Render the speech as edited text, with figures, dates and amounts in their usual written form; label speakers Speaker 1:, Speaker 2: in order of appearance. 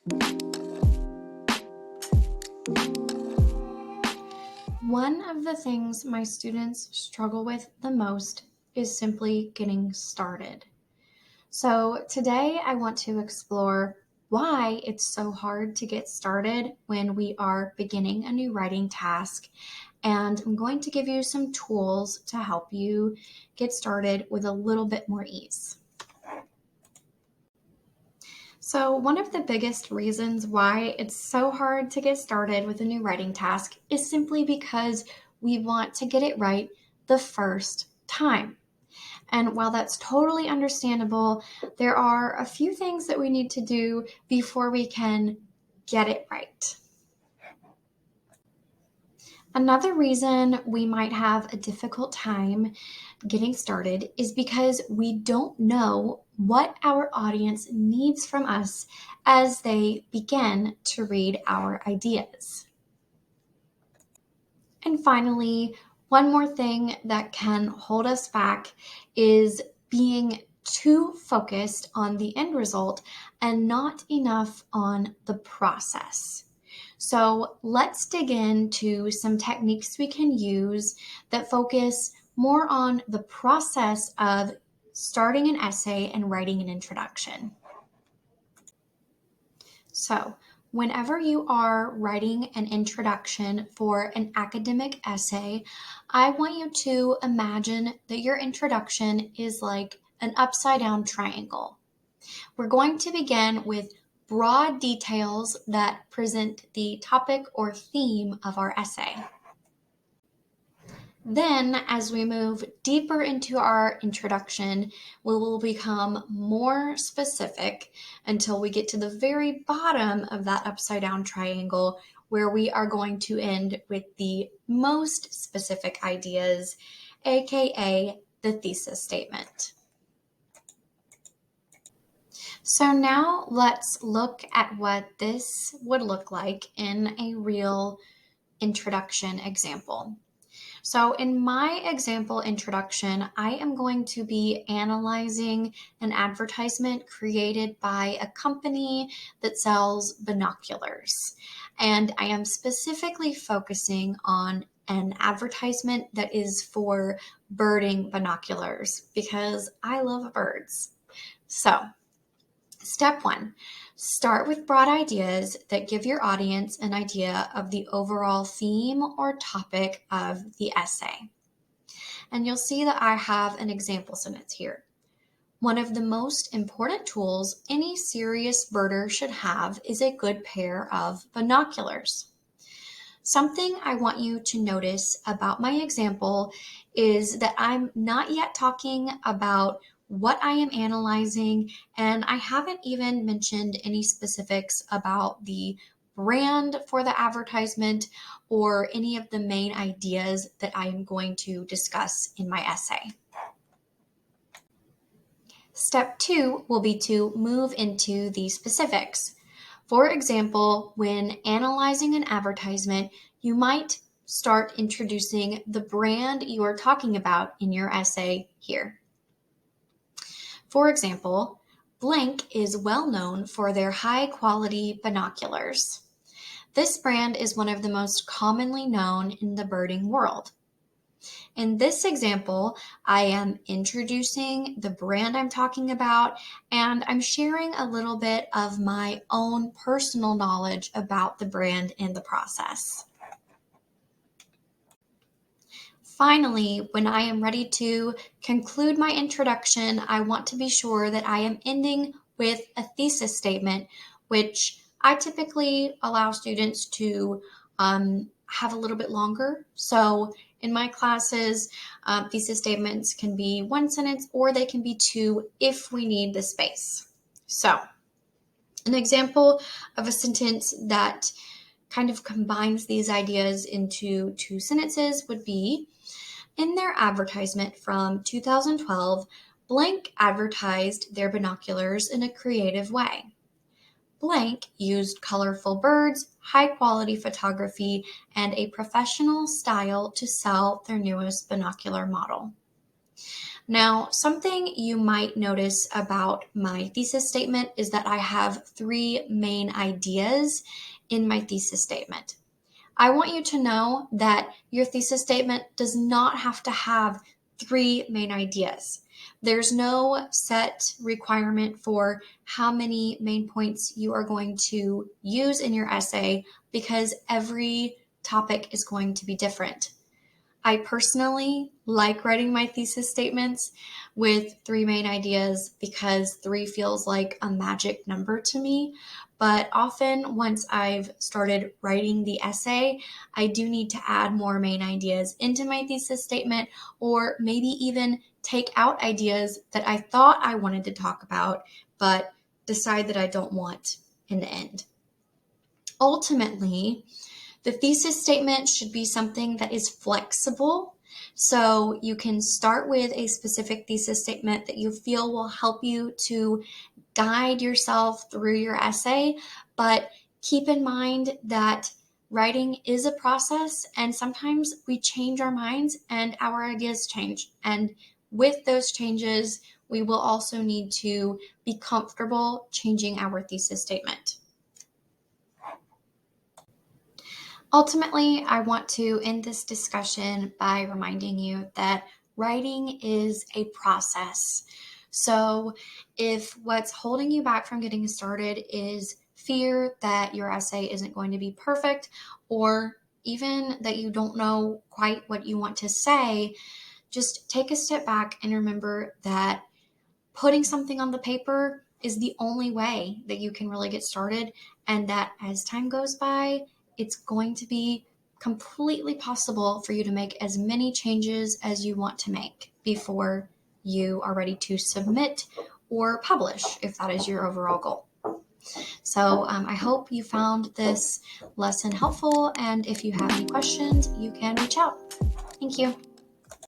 Speaker 1: One of the things my students struggle with the most is simply getting started. So, today I want to explore why it's so hard to get started when we are beginning a new writing task. And I'm going to give you some tools to help you get started with a little bit more ease. So, one of the biggest reasons why it's so hard to get started with a new writing task is simply because we want to get it right the first time. And while that's totally understandable, there are a few things that we need to do before we can get it right. Another reason we might have a difficult time getting started is because we don't know what our audience needs from us as they begin to read our ideas. And finally, one more thing that can hold us back is being too focused on the end result and not enough on the process. So let's dig into some techniques we can use that focus more on the process of starting an essay and writing an introduction. So, whenever you are writing an introduction for an academic essay, I want you to imagine that your introduction is like an upside down triangle. We're going to begin with broad details that present the topic or theme of our essay. Then, as we move deeper into our introduction, we will become more specific until we get to the very bottom of that upside down triangle, where we are going to end with the most specific ideas, aka the thesis statement. So now let's look at what this would look like in a real introduction example. So in my example introduction, I am going to be analyzing an advertisement created by a company that sells binoculars. And I am specifically focusing on an advertisement that is for birding binoculars because I love birds. So, step one, start with broad ideas that give your audience an idea of the overall theme or topic of the essay. And you'll see that I have an example sentence here. One of the most important tools any serious birder should have is a good pair of binoculars. Something I want you to notice about my example is that I'm not yet talking about what I am analyzing, and I haven't even mentioned any specifics about the brand for the advertisement or any of the main ideas that I am going to discuss in my essay. Step two will be to move into the specifics. For example, when analyzing an advertisement, you might start introducing the brand you are talking about in your essay here. For example, blank is well known for their high quality binoculars. This brand is one of the most commonly known in the birding world. In this example, I am introducing the brand I'm talking about, and I'm sharing a little bit of my own personal knowledge about the brand and the process. Finally, when I am ready to conclude my introduction, I want to be sure that I am ending with a thesis statement, which I typically allow students to have a little bit longer. So in my classes, thesis statements can be one sentence or they can be two if we need the space. So an example of a sentence that kind of combines these ideas into two sentences would be, in their advertisement from 2012, blank advertised their binoculars in a creative way. Blank used colorful birds, high-quality photography, and a professional style to sell their newest binocular model. Now, something you might notice about my thesis statement is that I have three main ideas in my thesis statement. I want you to know that your thesis statement does not have to have three main ideas. There's no set requirement for how many main points you are going to use in your essay because every topic is going to be different. I personally like writing my thesis statements with three main ideas because three feels like a magic number to me. But often, once I've started writing the essay, I do need to add more main ideas into my thesis statement, or maybe even take out ideas that I thought I wanted to talk about, but decide that I don't want in the end. Ultimately, the thesis statement should be something that is flexible. So you can start with a specific thesis statement that you feel will help you to guide yourself through your essay, but keep in mind that writing is a process and sometimes we change our minds and our ideas change. And with those changes, we will also need to be comfortable changing our thesis statement. Ultimately, I want to end this discussion by reminding you that writing is a process. So, if what's holding you back from getting started is fear that your essay isn't going to be perfect, or even that you don't know quite what you want to say, just take a step back and remember that putting something on the paper is the only way that you can really get started, and that as time goes by, it's going to be completely possible for you to make as many changes as you want to make before you are ready to submit or publish, if that is your overall goal. So I hope you found this lesson helpful, and if you have any questions, you can reach out. Thank you.